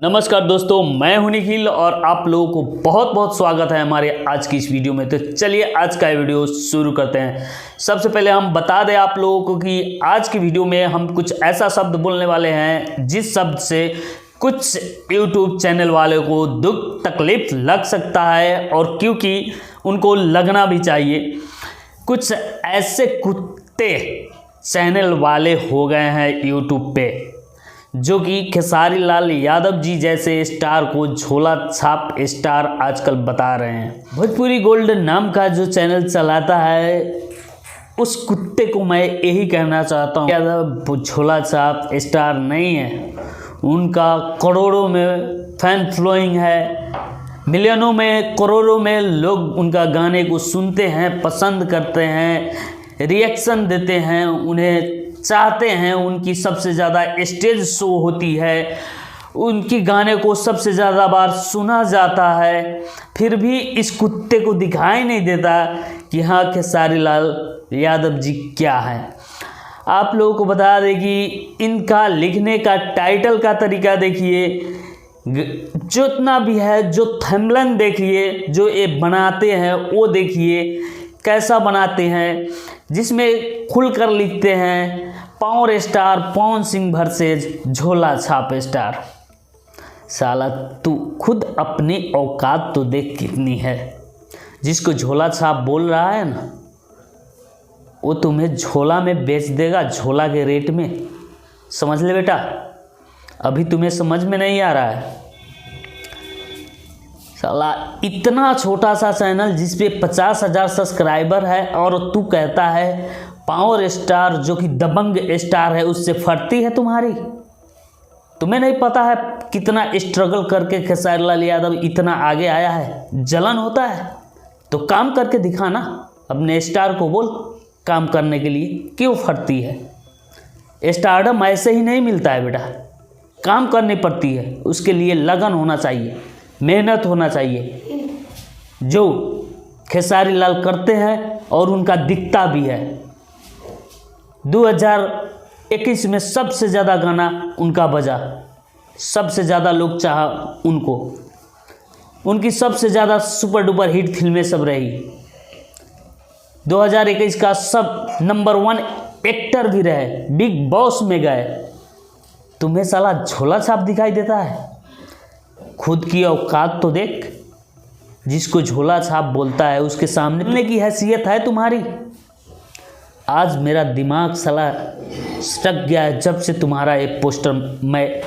नमस्कार दोस्तों, मैं हूं निखिल और आप लोगों को बहुत बहुत स्वागत है हमारे आज की इस वीडियो में। तो चलिए आज का वीडियो शुरू करते हैं। सबसे पहले हम बता दें आप लोगों को कि आज की वीडियो में हम कुछ ऐसा शब्द बोलने वाले हैं जिस शब्द से कुछ YouTube चैनल वाले को दुख तकलीफ लग सकता है, और क्योंकि उनको लगना भी चाहिए। कुछ ऐसे कुत्ते चैनल वाले हो गए हैं YouTube पे जो कि खेसारी लाल यादव जी जैसे स्टार को झोला छाप स्टार आजकल बता रहे हैं। भोजपुरी गोल्ड नाम का जो चैनल चलाता है उस कुत्ते को मैं यही कहना चाहता हूँ, यादव झोला छाप स्टार नहीं है। उनका करोड़ों में फैन फॉलोइंग है, मिलियनों में करोड़ों में लोग उनका गाने को सुनते हैं, पसंद करते हैं, रिएक्शन देते हैं, उन्हें चाहते हैं। उनकी सबसे ज़्यादा स्टेज शो होती है, उनकी गाने को सबसे ज़्यादा बार सुना जाता है, फिर भी इस कुत्ते को दिखाई नहीं देता कि हाँ खेसारी लाल यादव जी क्या है। आप लोगों को बता दें कि इनका लिखने का टाइटल का तरीका देखिए, जितना भी है, जो थंबनेल देखिए, जो ये बनाते हैं वो देखिए कैसा बनाते हैं, जिसमें खुलकर लिखते हैं power star Pawan Singh versus झोला छाप स्टार। साला तू खुद अपनी औकात तो देख कितनी है। जिसको झोला छाप बोल रहा है ना, वो तुम्हें झोला में बेच देगा, झोला के रेट में। समझ ले बेटा, अभी तुम्हें समझ में नहीं आ रहा है। साला इतना छोटा सा चैनल जिसपे 50,000 सब्सक्राइबर है, और तू कहता है पावर स्टार जो कि दबंग स्टार है उससे फटती है तुम्हारी। तुम्हें नहीं पता है कितना स्ट्रगल करके खेसारी लाल यादव इतना आगे आया है। जलन होता है तो काम करके दिखाना, अपने स्टार को बोल काम करने के लिए क्यों फटती है। स्टारडम ऐसे ही नहीं मिलता है बेटा, काम करनी पड़ती है, उसके लिए लगन होना चाहिए, मेहनत होना चाहिए, जो खेसारी लाल करते हैं और उनका दिखता भी है। 2021 में सबसे ज़्यादा गाना उनका बजा, सबसे ज़्यादा लोग चाहा उनको, उनकी सबसे ज़्यादा सुपर डुपर हिट फिल्में सब रही। 2021 का सब नंबर 1 एक्टर भी रहे, बिग बॉस में गए। तुम्हें साला झोला छाप दिखाई देता है। खुद की औकात तो देख। जिसको झोला छाप बोलता है उसके सामने बोलने की हैसियत है तुम्हारी। आज मेरा दिमाग साला स्टक गया है जब से तुम्हारा ये पोस्टर मैं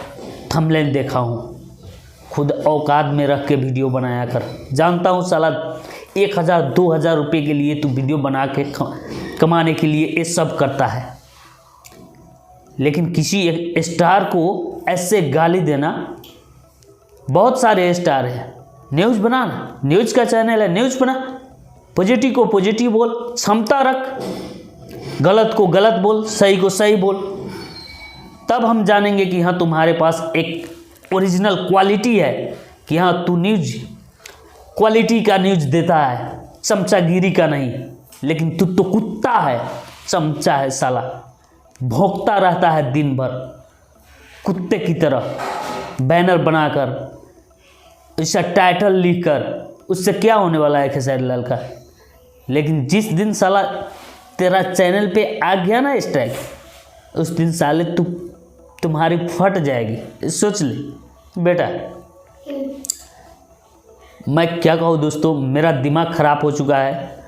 थंबनेल देखा हूँ। खुद औकात में रख के वीडियो बनाया कर। जानता हूँ साला 1,000-2,000 रुपये के लिए तू वीडियो बना के कमाने के लिए ये सब करता है, लेकिन किसी एक स्टार को ऐसे गाली देना। बहुत सारे स्टार हैं, न्यूज़ बनाना, न्यूज़ का चैनल है, न्यूज़ बना, पॉजिटिव को पॉजिटिव बोल, क्षमता रख, गलत को गलत बोल, सही को सही बोल, तब हम जानेंगे कि हाँ तुम्हारे पास एक ओरिजिनल क्वालिटी है, कि हाँ तू न्यूज़ क्वालिटी का न्यूज़ देता है, चमचागिरी का नहीं। लेकिन तू तो कुत्ता है, चमचा है साला, भौंकता रहता है दिन भर कुत्ते की तरह, बैनर बनाकर, इसका टाइटल लिखकर। उससे क्या होने वाला है खेसारी लाल का। लेकिन जिस दिन साला तेरा चैनल पे आ गया ना स्ट्राइक, उस दिन साले तुम्हारी फट जाएगी, सोच ले बेटा। मैं क्या कहूँ दोस्तों, मेरा दिमाग ख़राब हो चुका है।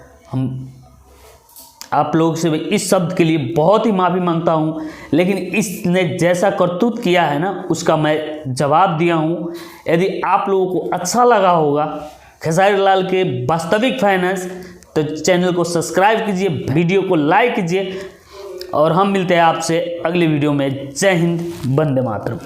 आप लोगों से इस शब्द के लिए बहुत ही माफ़ी मांगता हूँ, लेकिन इसने जैसा करतूत किया है ना उसका मैं जवाब दिया हूँ। यदि आप लोगों को अच्छा लगा होगा, खेसारी लाल के वास्तविक फैन हैं, तो चैनल को सब्सक्राइब कीजिए, वीडियो को लाइक कीजिए, और हम मिलते हैं आपसे अगली वीडियो में। जय हिंद, वंदे मातरम।